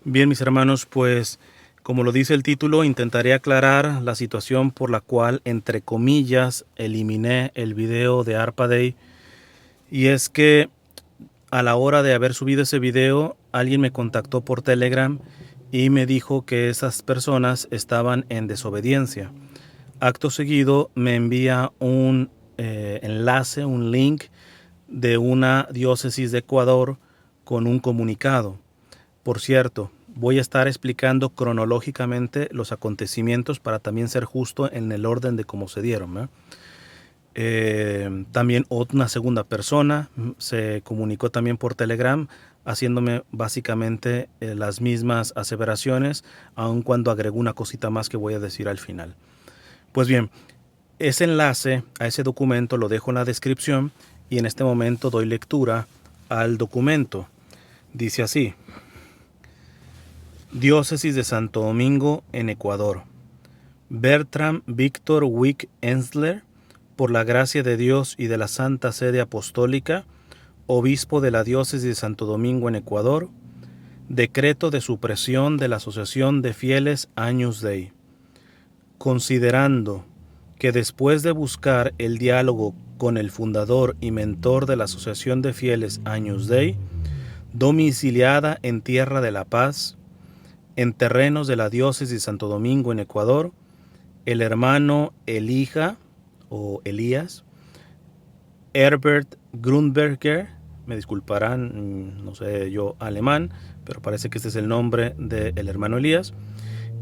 Bien, mis hermanos, pues como lo dice el título, intentaré aclarar la situación por la cual, entre comillas, eliminé el video de ARPA-Day. Y es que a la hora de haber subido ese video, alguien me contactó por Telegram y me dijo que esas personas estaban en desobediencia. Acto seguido me envía un enlace, un link de una diócesis de Ecuador con un comunicado. Por cierto, voy a estar explicando cronológicamente los acontecimientos para también ser justo en el orden de cómo se dieron. También una segunda persona se comunicó también por Telegram, haciéndome básicamente las mismas aseveraciones, aun cuando agregó una cosita más que voy a decir al final. Pues bien, ese enlace a ese documento lo dejo en la descripción y en este momento doy lectura al documento. Dice así: Diócesis de Santo Domingo en Ecuador. Bertram Víctor Wick Ensler, por la gracia de Dios y de la Santa Sede Apostólica, obispo de la Diócesis de Santo Domingo en Ecuador, decreto de supresión de la Asociación de Fieles Agnus Dei. Considerando que después de buscar el diálogo con el fundador y mentor de la Asociación de Fieles Agnus Dei, domiciliada en Tierra de la Paz, en terrenos de la Diócesis de Santo Domingo en Ecuador, el hermano Elías Herbert Grunberger, me disculparán, no sé yo alemán, pero parece que este es el nombre del hermano Elías,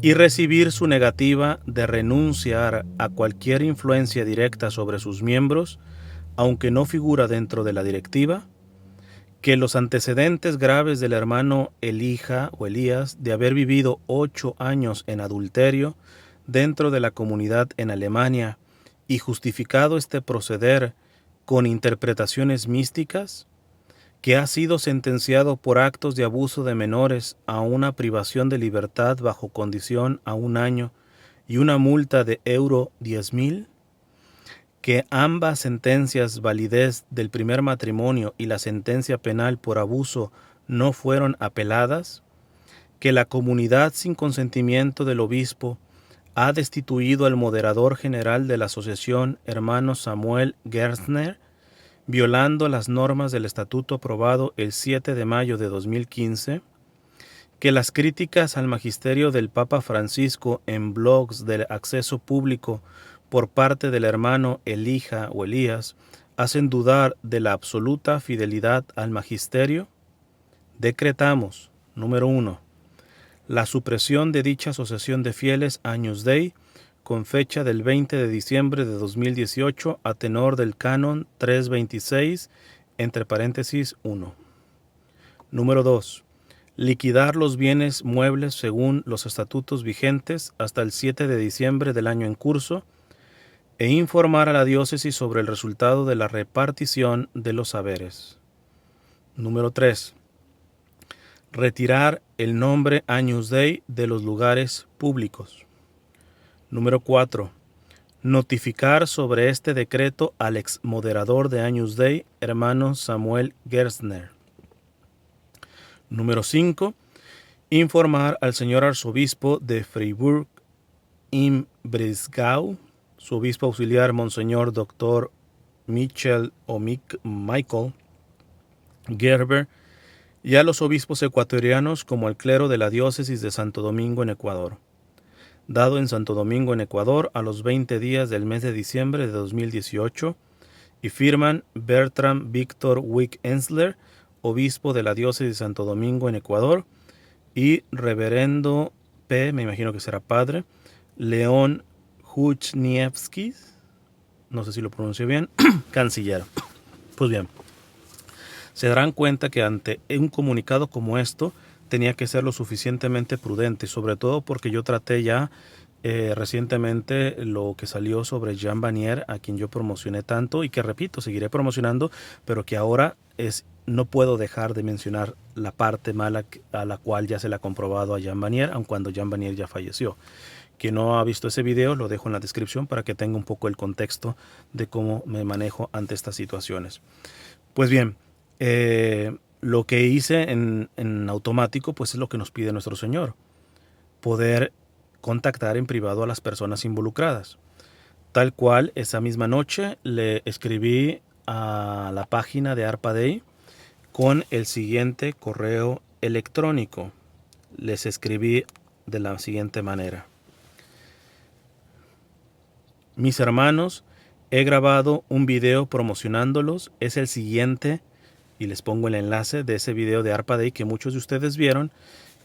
y recibir su negativa de renunciar a cualquier influencia directa sobre sus miembros, aunque no figura dentro de la directiva, que los antecedentes graves del hermano Elías de haber vivido 8 años en adulterio dentro de la comunidad en Alemania y justificado este proceder con interpretaciones místicas, que ha sido sentenciado por actos de abuso de menores a una privación de libertad bajo condición a 1 año y una multa de euro 10.000, que ambas sentencias, validez del primer matrimonio y la sentencia penal por abuso, no fueron apeladas, que la comunidad sin consentimiento del obispo ha destituido al moderador general de la asociación, hermano Samuel Gerstner, violando las normas del estatuto aprobado el 7 de mayo de 2015, que las críticas al magisterio del Papa Francisco en blogs de acceso público por parte del hermano Elías hacen dudar de la absoluta fidelidad al magisterio, decretamos, número 1, la supresión de dicha asociación de fieles Agnus Dei con fecha del 20 de diciembre de 2018 a tenor del canon 326, entre paréntesis 1. Número 2. Liquidar los bienes muebles según los estatutos vigentes hasta el 7 de diciembre del año en curso e informar a la diócesis sobre el resultado de la repartición de los haberes. Número 3. Retirar el nombre Agnus Dei de los lugares públicos. Número 4. Notificar sobre este decreto al exmoderador de Agnus Dei, hermano Samuel Gerstner. Número 5. Informar al señor arzobispo de Freiburg im Breisgau, su obispo auxiliar, Monseñor Dr. Michael Gerber, y a los obispos ecuatorianos como el clero de la diócesis de Santo Domingo en Ecuador, dado en Santo Domingo en Ecuador a los 20 días del mes de diciembre de 2018, y firman Bertram Víctor Wick Ensler, obispo de la diócesis de Santo Domingo en Ecuador, y reverendo P., me imagino que será padre, León Huchniewski, no sé si lo pronuncio bien, canciller. Pues bien, se darán cuenta que ante un comunicado como esto tenía que ser lo suficientemente prudente, sobre todo porque yo traté ya recientemente lo que salió sobre Jean Vanier, a quien yo promocioné tanto y que, repito, seguiré promocionando, pero que ahora no puedo dejar de mencionar la parte mala a la cual ya se le ha comprobado a Jean Vanier, aun cuando Jean Vanier ya falleció. Quien no ha visto ese video lo dejo en la descripción para que tenga un poco el contexto de cómo me manejo ante estas situaciones. Pues bien, lo que hice en automático, pues es lo que nos pide nuestro Señor, poder contactar en privado a las personas involucradas. Tal cual, esa misma noche le escribí a la página de ARPA-Day con el siguiente correo electrónico. Les escribí de la siguiente manera: mis hermanos, he grabado un video promocionándolos, es el siguiente, y les pongo el enlace de ese video de ARPA-Day que muchos de ustedes vieron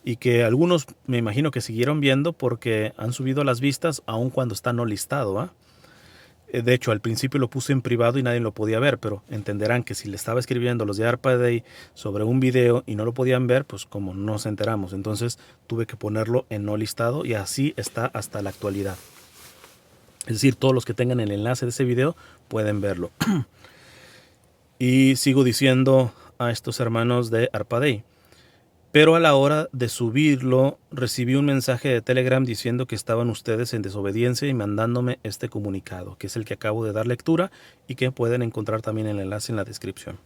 y que algunos me imagino que siguieron viendo porque han subido las vistas aun cuando está no listado, ¿eh? De hecho, al principio lo puse en privado y nadie lo podía ver, pero entenderán que si le estaba escribiendo los de ARPA-Day sobre un video y no lo podían ver, pues como no nos enteramos. Entonces tuve que ponerlo en no listado y así está hasta la actualidad. Es decir, todos los que tengan el enlace de ese video pueden verlo. Y sigo diciendo a estos hermanos de ARPA-Day: pero a la hora de subirlo, recibí un mensaje de Telegram diciendo que estaban ustedes en desobediencia y mandándome este comunicado, que es el que acabo de dar lectura y que pueden encontrar también el enlace en la descripción.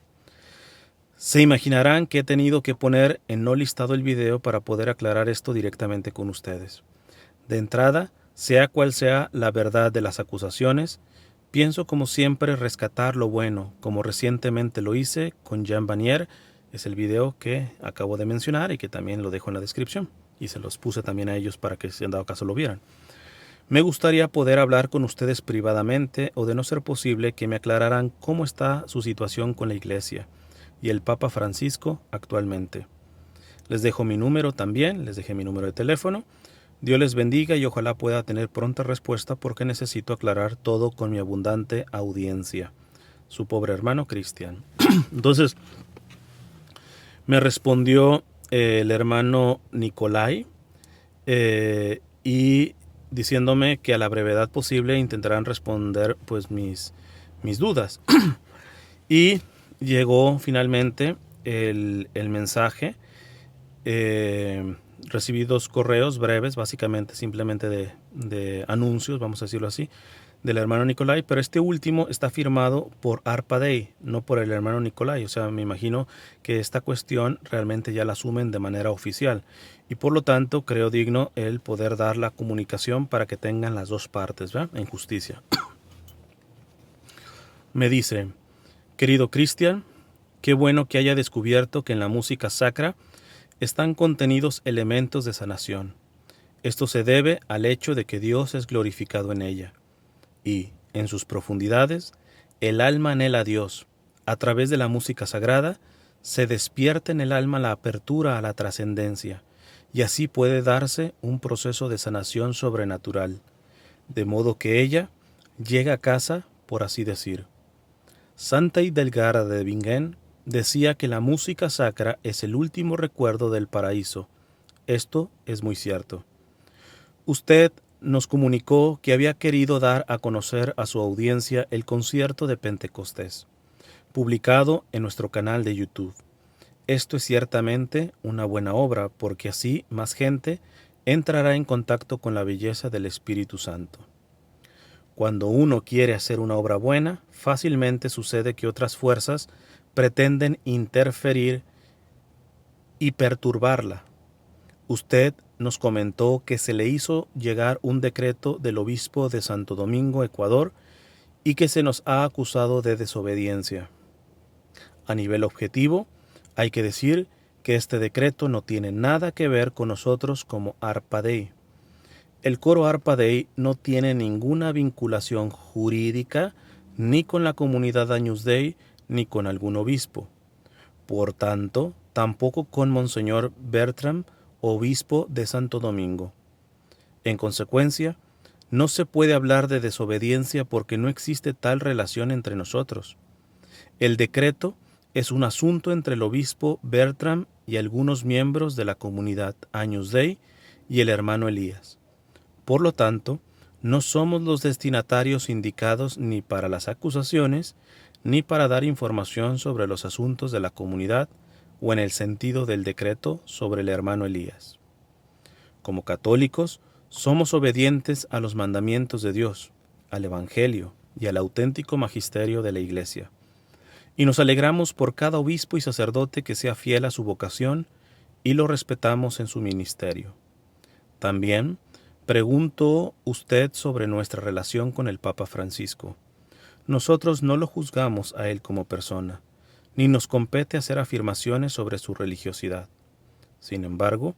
Se imaginarán que he tenido que poner en no listado el video para poder aclarar esto directamente con ustedes. De entrada, sea cual sea la verdad de las acusaciones, pienso como siempre rescatar lo bueno, como recientemente lo hice con Jean Vanier. Es el video que acabo de mencionar y que también lo dejo en la descripción. Y se los puse también a ellos para que si en dado caso lo vieran. Me gustaría poder hablar con ustedes privadamente o, de no ser posible, que me aclararan cómo está su situación con la Iglesia y el Papa Francisco actualmente. Les dejo mi número también, les dejé mi número de teléfono. Dios les bendiga y ojalá pueda tener pronta respuesta porque necesito aclarar todo con mi abundante audiencia. Su pobre hermano Cristian. Entonces, me respondió el hermano Nicolai y diciéndome que a la brevedad posible intentarán responder pues mis dudas. Y llegó finalmente el mensaje. Recibí 2 correos breves, básicamente simplemente de anuncios, vamos a decirlo así, del hermano Nicolai, pero este último está firmado por ARPA-Day, no por el hermano Nicolai. O sea, me imagino que esta cuestión realmente ya la asumen de manera oficial y por lo tanto creo digno el poder dar la comunicación para que tengan las dos partes, ¿verdad?, en justicia. Me dice: querido Cristian, qué bueno que haya descubierto que en la música sacra están contenidos elementos de sanación. Esto se debe al hecho de que Dios es glorificado en ella. Y, en sus profundidades, el alma anhela a Dios. A través de la música sagrada, se despierta en el alma la apertura a la trascendencia, y así puede darse un proceso de sanación sobrenatural, de modo que ella llega a casa, por así decir. Santa Hildegarda de Bingen decía que la música sacra es el último recuerdo del paraíso. Esto es muy cierto. Usted nos comunicó que había querido dar a conocer a su audiencia el concierto de Pentecostés, publicado en nuestro canal de YouTube. Esto es ciertamente una buena obra, porque así más gente entrará en contacto con la belleza del Espíritu Santo. Cuando uno quiere hacer una obra buena, fácilmente sucede que otras fuerzas pretenden interferir y perturbarla. Usted nos comentó que se le hizo llegar un decreto del obispo de Santo Domingo, Ecuador, y que se nos ha acusado de desobediencia. A nivel objetivo, hay que decir que este decreto no tiene nada que ver con nosotros como ARPA-Day. El coro ARPA-Day no tiene ninguna vinculación jurídica ni con la comunidad Agnus Dei ni con algún obispo. Por tanto, tampoco con Monseñor Bertram, obispo de Santo Domingo. En consecuencia, no se puede hablar de desobediencia porque no existe tal relación entre nosotros. El decreto es un asunto entre el obispo Bertram y algunos miembros de la comunidad Agnus Dei y el hermano Elías. Por lo tanto, no somos los destinatarios indicados ni para las acusaciones, ni para dar información sobre los asuntos de la comunidad o en el sentido del decreto sobre el hermano Elías. Como católicos, somos obedientes a los mandamientos de Dios, al Evangelio y al auténtico magisterio de la Iglesia. Y nos alegramos por cada obispo y sacerdote que sea fiel a su vocación y lo respetamos en su ministerio. También preguntó usted sobre nuestra relación con el Papa Francisco. Nosotros no lo juzgamos a él como persona, ni nos compete hacer afirmaciones sobre su religiosidad. Sin embargo,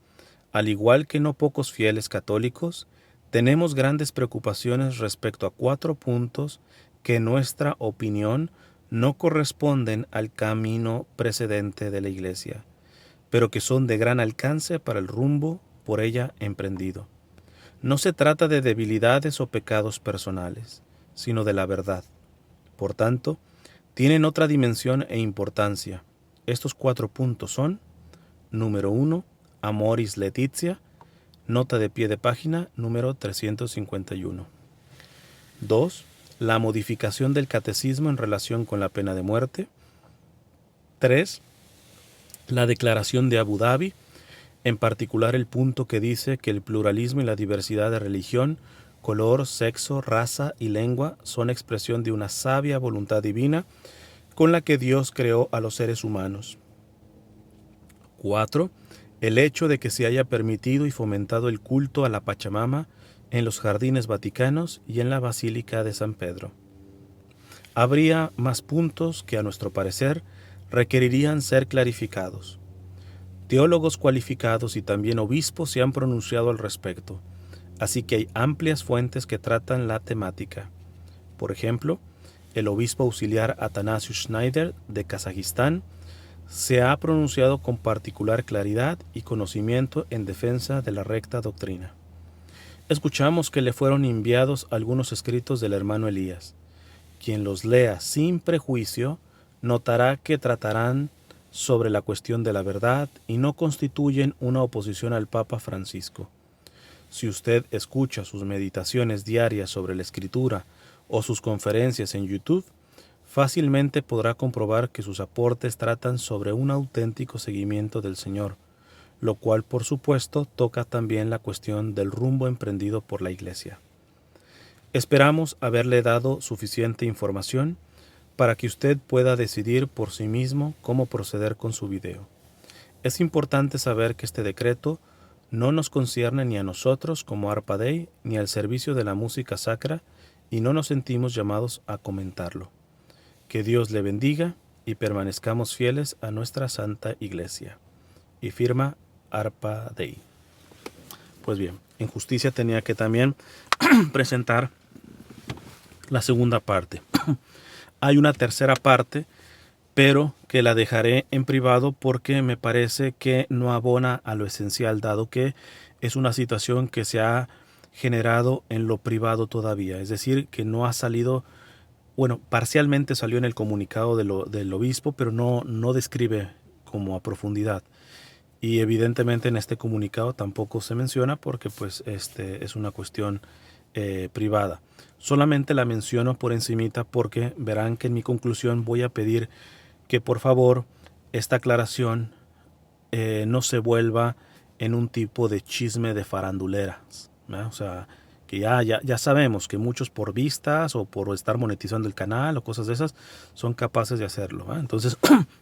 al igual que no pocos fieles católicos, tenemos grandes preocupaciones respecto a 4 puntos que en nuestra opinión no corresponden al camino precedente de la Iglesia, pero que son de gran alcance para el rumbo por ella emprendido. No se trata de debilidades o pecados personales, sino de la verdad. Por tanto, tienen otra dimensión e importancia. Estos 4 puntos son: número 1, Amoris Laetitia, nota de pie de página número 351. 2. La modificación del catecismo en relación con la pena de muerte. 3. La declaración de Abu Dhabi, en particular el punto que dice que el pluralismo y la diversidad de religión, color, sexo, raza y lengua son expresión de una sabia voluntad divina con la que Dios creó a los seres humanos. 4. El hecho de que se haya permitido y fomentado el culto a la Pachamama en los jardines vaticanos y en la Basílica de San Pedro. Habría más puntos que, a nuestro parecer, requerirían ser clarificados. Teólogos cualificados y también obispos se han pronunciado al respecto, así que hay amplias fuentes que tratan la temática. Por ejemplo, el obispo auxiliar Atanasius Schneider de Kazajistán se ha pronunciado con particular claridad y conocimiento en defensa de la recta doctrina. Escuchamos que le fueron enviados algunos escritos del hermano Elías. Quien los lea sin prejuicio notará que tratarán sobre la cuestión de la verdad y no constituyen una oposición al Papa Francisco. Si usted escucha sus meditaciones diarias sobre la Escritura o sus conferencias en YouTube, fácilmente podrá comprobar que sus aportes tratan sobre un auténtico seguimiento del Señor, lo cual por supuesto toca también la cuestión del rumbo emprendido por la Iglesia. Esperamos haberle dado suficiente información para que usted pueda decidir por sí mismo cómo proceder con su video. Es importante saber que este decreto no nos concierne ni a nosotros como Arpa Dei ni al servicio de la música sacra y no nos sentimos llamados a comentarlo. Que Dios le bendiga y permanezcamos fieles a nuestra Santa Iglesia. Y firma Arpa Dei. Pues bien, en justicia tenía que también presentar la segunda parte. Hay una tercera parte, pero que la dejaré en privado porque me parece que no abona a lo esencial, dado que es una situación que se ha generado en lo privado todavía. Es decir, que no ha salido, bueno, parcialmente salió en el comunicado del obispo, pero no describe como a profundidad. Y evidentemente en este comunicado tampoco se menciona porque pues es una cuestión privada. Solamente la menciono por encimita porque verán que en mi conclusión voy a pedir que por favor esta aclaración no se vuelva en un tipo de chisme de faranduleras, ¿no? O sea, que ya sabemos que muchos por vistas o por estar monetizando el canal o cosas de esas son capaces de hacerlo, ¿no? Entonces,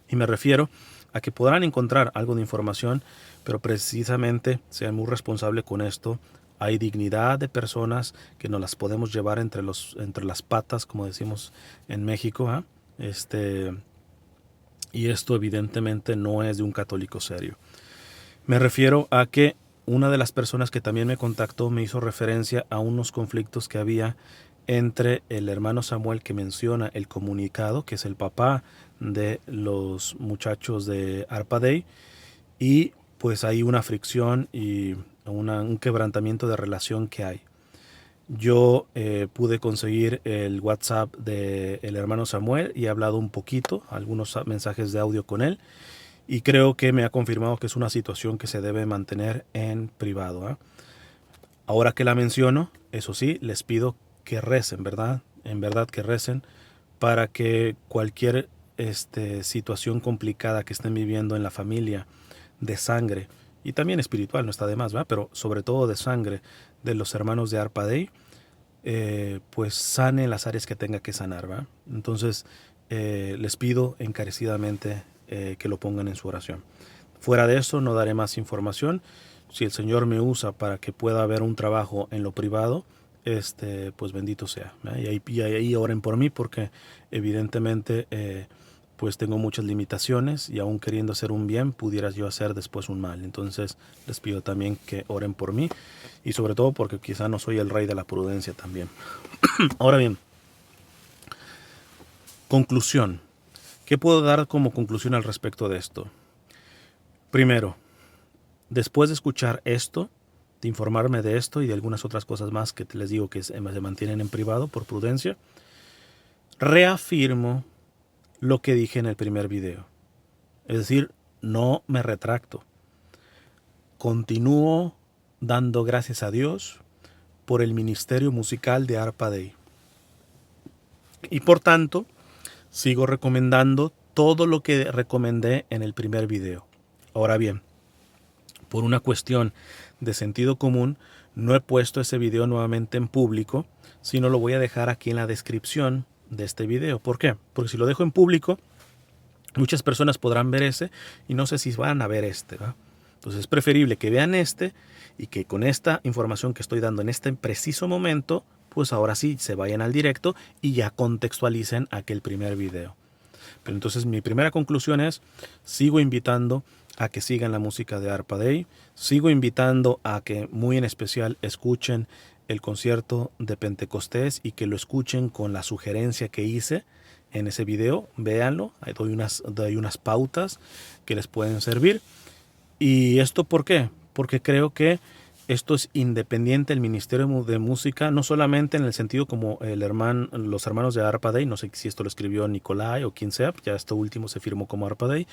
y me refiero a que podrán encontrar algo de información, pero precisamente sean muy responsables con esto. Hay dignidad de personas que nos las podemos llevar entre las patas, como decimos en México, ¿eh? Y esto evidentemente no es de un católico serio. Me refiero a que una de las personas que también me contactó me hizo referencia a unos conflictos que había entre el hermano Samuel que menciona el comunicado, que es el papá de los muchachos de Arpa Dei, y pues hay una fricción y un quebrantamiento de relación que hay. Yo pude conseguir el WhatsApp del hermano Samuel y he hablado un poquito, algunos mensajes de audio con él, y creo que me ha confirmado que es una situación que se debe mantener en privado, ¿eh? Ahora que la menciono, eso sí, les pido que recen, ¿verdad? En verdad que recen para que cualquier situación complicada que estén viviendo en la familia de sangre y también espiritual, no está de más, ¿verdad? Pero sobre todo de sangre de los hermanos de Arpa Dei, pues sane las áreas que tenga que sanar, ¿verdad? Entonces les pido encarecidamente que lo pongan en su oración. Fuera de eso no daré más información. Si el Señor me usa para que pueda haber un trabajo en lo privado, pues bendito sea. Y ahí oren por mí, porque evidentemente pues tengo muchas limitaciones, y aún queriendo hacer un bien pudiera yo hacer después un mal. Entonces les pido también que oren por mí, y sobre todo porque quizá no soy el rey de la prudencia también. Ahora bien, conclusión. ¿Qué puedo dar como conclusión al respecto de esto? Primero, después de escuchar esto, de informarme de esto y de algunas otras cosas más que les digo que se mantienen en privado por prudencia, reafirmo lo que dije en el primer video. Es decir, no me retracto. Continúo dando gracias a Dios por el ministerio musical de Arpa Day. Y por tanto, sigo recomendando todo lo que recomendé en el primer video. Ahora bien, por una cuestión de sentido común, no he puesto ese video nuevamente en público, sino lo voy a dejar aquí en la descripción de este video. ¿Por qué? Porque si lo dejo en público, muchas personas podrán ver ese y no sé si van a ver este, ¿va? Entonces es preferible que vean este, y que con esta información que estoy dando en este preciso momento, pues ahora sí se vayan al directo y ya contextualicen aquel primer video. Pero entonces mi primera conclusión es, sigo invitando a que sigan la música de Arpa Day, sigo invitando a que muy en especial escuchen el concierto de Pentecostés y que lo escuchen con la sugerencia que hice en ese video. Véanlo, ahí doy unas pautas que les pueden servir. ¿Y esto por qué? Porque creo que esto es independiente del Ministerio de Música, no solamente en el sentido como los hermanos de Arpa Day, no sé si esto lo escribió Nicolai o quien sea, ya esto último se firmó como Arpa Day.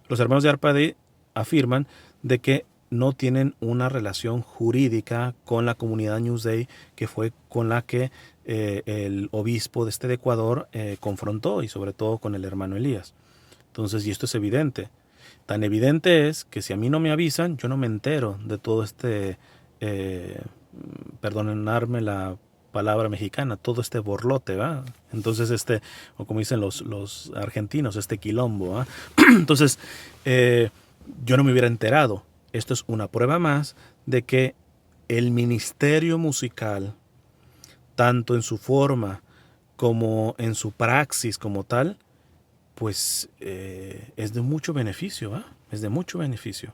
Los hermanos de Arpa Day afirman de que no tienen una relación jurídica con la comunidad Newsday, que fue con la que el obispo de Ecuador confrontó, y sobre todo con el hermano Elías. Entonces, y esto es evidente. Tan evidente es que si a mí no me avisan, yo no me entero de todo perdonarme la palabra mexicana, todo este borlote, ¿va? Entonces, o como dicen los argentinos, quilombo, ¿va? Entonces, yo no me hubiera enterado. Esto es una prueba más de que el ministerio musical, tanto en su forma como en su praxis como tal, pues es de mucho beneficio, ¿va? Es de mucho beneficio.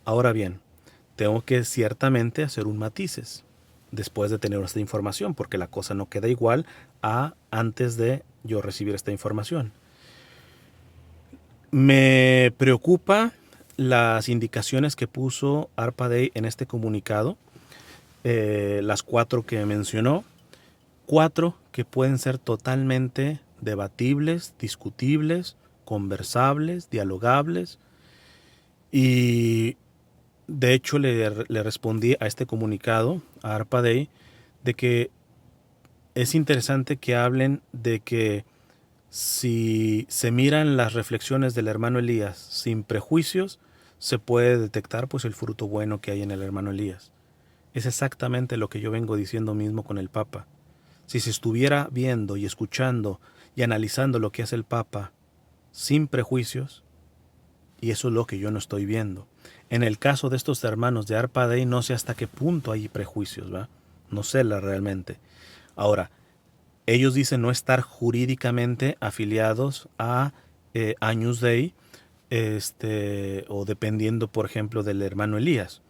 Ahora bien, tengo que ciertamente hacer un matices después de tener esta información, porque la cosa no queda igual a antes de yo recibir esta información. Me preocupa las indicaciones que puso Arpa Day en este comunicado, las 4 que mencionó, 4 que pueden ser totalmente debatibles, discutibles, conversables, dialogables. Y de hecho le respondí a este comunicado, a Arpa Day, de que es interesante que hablen de que si se miran las reflexiones del hermano Elías sin prejuicios, se puede detectar pues el fruto bueno que hay en el hermano Elías. Es exactamente lo que yo vengo diciendo mismo con el Papa. Si se estuviera viendo y escuchando y analizando lo que hace el Papa sin prejuicios, y eso es lo que yo no estoy viendo. En el caso de estos hermanos de Arpa Day, no sé hasta qué punto hay prejuicios, ¿va? No sé realmente. Ahora, ellos dicen no estar jurídicamente afiliados a Agnus Dei, o dependiendo, por ejemplo, del hermano Elías,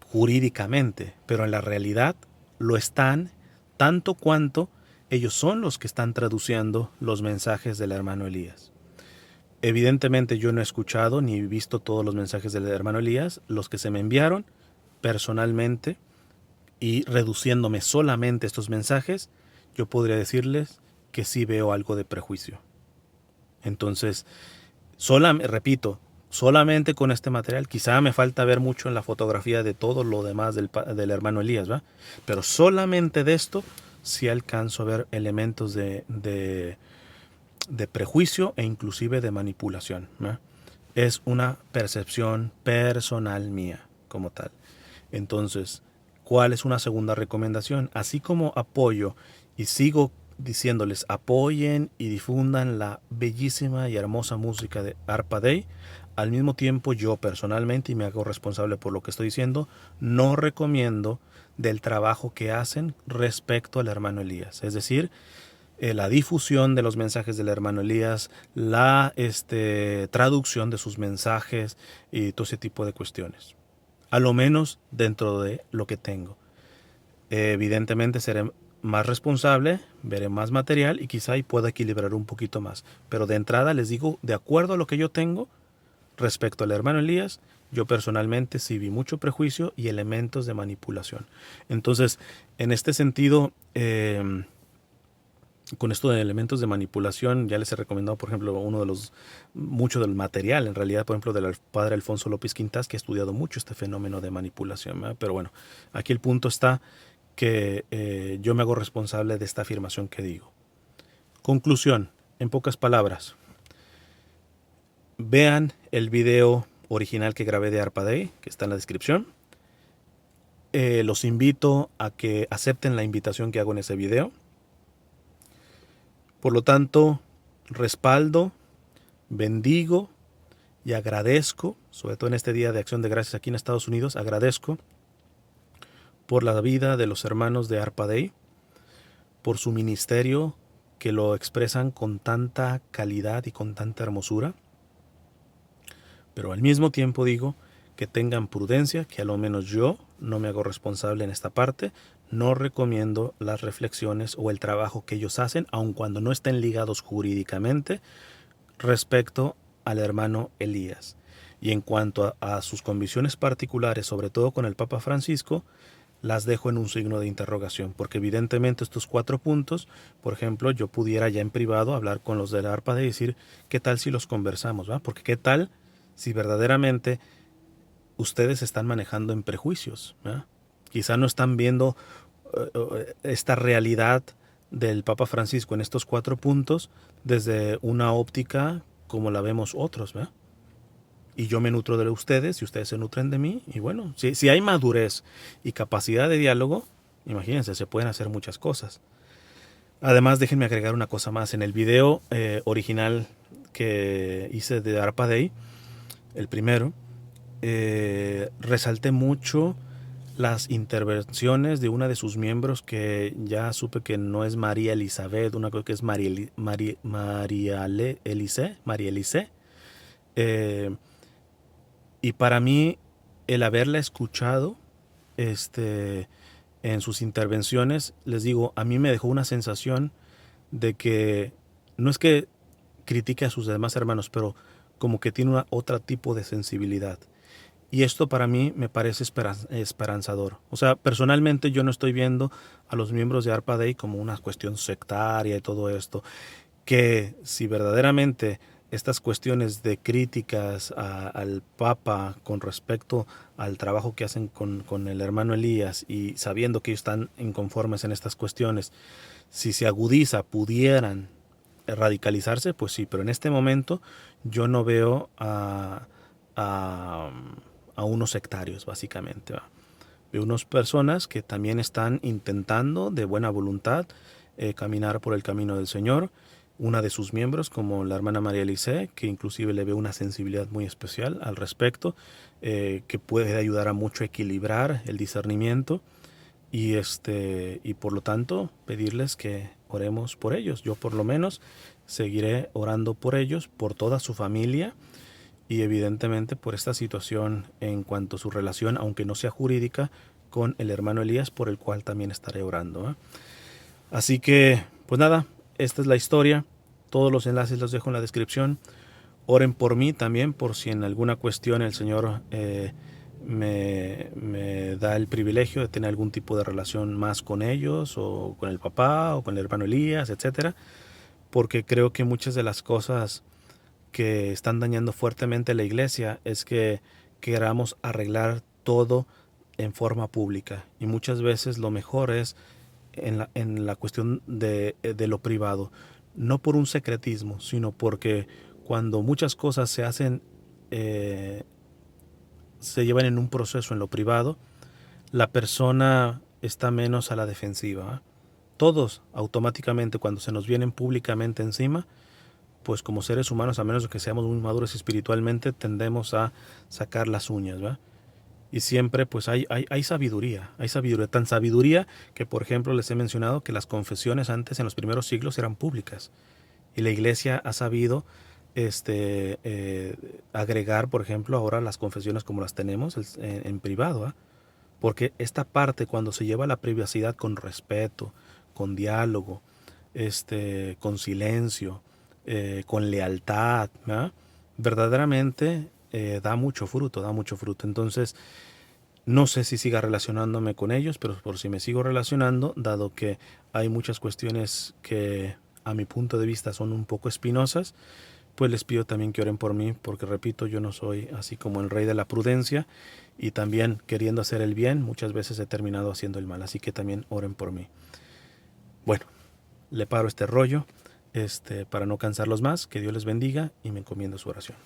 jurídicamente, pero en la realidad lo están, tanto cuanto ellos son los que están traduciendo los mensajes del hermano Elías. Evidentemente yo no he escuchado ni visto todos los mensajes del hermano Elías, los que se me enviaron personalmente, y reduciéndome solamente estos mensajes, yo podría decirles que sí veo algo de prejuicio. Entonces, repito, solamente con este material, quizá me falta ver mucho en la fotografía de todo lo demás del hermano Elías, ¿va? Pero solamente de esto sí alcanzo a ver elementos de prejuicio e inclusive de manipulación, ¿va? Es una percepción personal mía como tal. Entonces, ¿cuál es una segunda recomendación? Así como apoyo y sigo diciéndoles apoyen y difundan la bellísima y hermosa música de Arpa Day. Al mismo tiempo, yo personalmente, y me hago responsable por lo que estoy diciendo, no recomiendo del trabajo que hacen respecto al hermano Elías. Es decir, la difusión de los mensajes del hermano Elías, la traducción de sus mensajes y todo ese tipo de cuestiones. A lo menos dentro de lo que tengo. Evidentemente seré más responsable, veré más material y quizá ahí pueda equilibrar un poquito más. Pero de entrada les digo, de acuerdo a lo que yo tengo respecto al hermano Elías, yo personalmente sí vi mucho prejuicio y elementos de manipulación. Entonces, en este sentido, con esto de elementos de manipulación, ya les he recomendado, por ejemplo, mucho del material, en realidad, por ejemplo, del padre Alfonso López Quintas, que ha estudiado mucho este fenómeno de manipulación, ¿verdad? Pero bueno, aquí el punto está que yo me hago responsable de esta afirmación que digo. Conclusión, en pocas palabras, vean el video original que grabé de Arpa Day, que está en la descripción. Los invito a que acepten la invitación que hago en ese video. Por lo tanto, respaldo, bendigo y agradezco, sobre todo en este Día de Acción de Gracias aquí en Estados Unidos, agradezco por la vida de los hermanos de Arpa Day, por su ministerio que lo expresan con tanta calidad y con tanta hermosura. Pero al mismo tiempo digo que tengan prudencia, que a lo menos yo no me hago responsable en esta parte, no recomiendo las reflexiones o el trabajo que ellos hacen, aun cuando no estén ligados jurídicamente, respecto al hermano Elías. Y en cuanto a sus convicciones particulares, sobre todo con el Papa Francisco, las dejo en un signo de interrogación, porque evidentemente estos 4 puntos, por ejemplo, yo pudiera ya en privado hablar con los de la ARPA y decir, ¿qué tal si los conversamos? ¿Va? Porque ¿qué tal si verdaderamente ustedes están manejando en prejuicios? ¿Va? Quizá no están viendo esta realidad del Papa Francisco en estos 4 puntos desde una óptica como la vemos otros, ¿verdad? Y yo me nutro de ustedes y ustedes se nutren de mí. Y bueno, si hay madurez y capacidad de diálogo, imagínense, se pueden hacer muchas cosas. Además, déjenme agregar una cosa más. En el video original que hice de Arpa Day, el primero, resalté mucho las intervenciones de una de sus miembros que ya supe que no es María Elizabeth, una cosa que es María Elise. Y para mí, el haberla escuchado en sus intervenciones, les digo, a mí me dejó una sensación de que no es que critique a sus demás hermanos, pero como que tiene otro tipo de sensibilidad. Y esto para mí me parece esperanzador. O sea, personalmente yo no estoy viendo a los miembros de Arpa Day como una cuestión sectaria y todo esto. Que si verdaderamente estas cuestiones de críticas al Papa con respecto al trabajo que hacen con el hermano Elías y sabiendo que ellos están inconformes en estas cuestiones, si se agudiza, pudieran radicalizarse, pues sí, pero en este momento yo no veo a, a unos sectarios, básicamente. ¿Va? Veo unas personas que también están intentando de buena voluntad caminar por el camino del Señor. Una de sus miembros, como la hermana María Elise, que inclusive le ve una sensibilidad muy especial al respecto, que puede ayudar a mucho a equilibrar el discernimiento y por lo tanto pedirles que oremos por ellos. Yo por lo menos seguiré orando por ellos, por toda su familia y evidentemente por esta situación en cuanto a su relación, aunque no sea jurídica, con el hermano Elías, por el cual también estaré orando. Así que, pues nada, esta es la historia. Todos los enlaces los dejo en la descripción. Oren por mí también, por si en alguna cuestión el Señor me da el privilegio de tener algún tipo de relación más con ellos, o con el papá, o con el hermano Elías, etcétera. Porque creo que muchas de las cosas que están dañando fuertemente la iglesia es que queramos arreglar todo en forma pública. Y muchas veces lo mejor es en la cuestión de lo privado. No por un secretismo, sino porque cuando muchas cosas se hacen, se llevan en un proceso en lo privado, la persona está menos a la defensiva. todos automáticamente cuando se nos vienen públicamente encima, pues como seres humanos, a menos de que seamos muy maduros espiritualmente, tendemos a sacar las uñas, ¿va? Y siempre pues hay sabiduría, tan sabiduría que, por ejemplo, les he mencionado que las confesiones antes, en los primeros siglos, eran públicas. Y la iglesia ha sabido agregar, por ejemplo, ahora las confesiones como las tenemos en privado, ¿ah? Porque esta parte, cuando se lleva la privacidad con respeto, con diálogo, con silencio, con lealtad, ¿ah? Verdaderamente da mucho fruto, da mucho fruto. Entonces, no sé si siga relacionándome con ellos, pero por si me sigo relacionando, dado que hay muchas cuestiones que a mi punto de vista son un poco espinosas, pues les pido también que oren por mí, porque repito, yo no soy así como el rey de la prudencia, y también queriendo hacer el bien, muchas veces he terminado haciendo el mal, así que también oren por mí. Bueno, le paro este rollo, para no cansarlos más, que Dios les bendiga y me encomiendo su oración.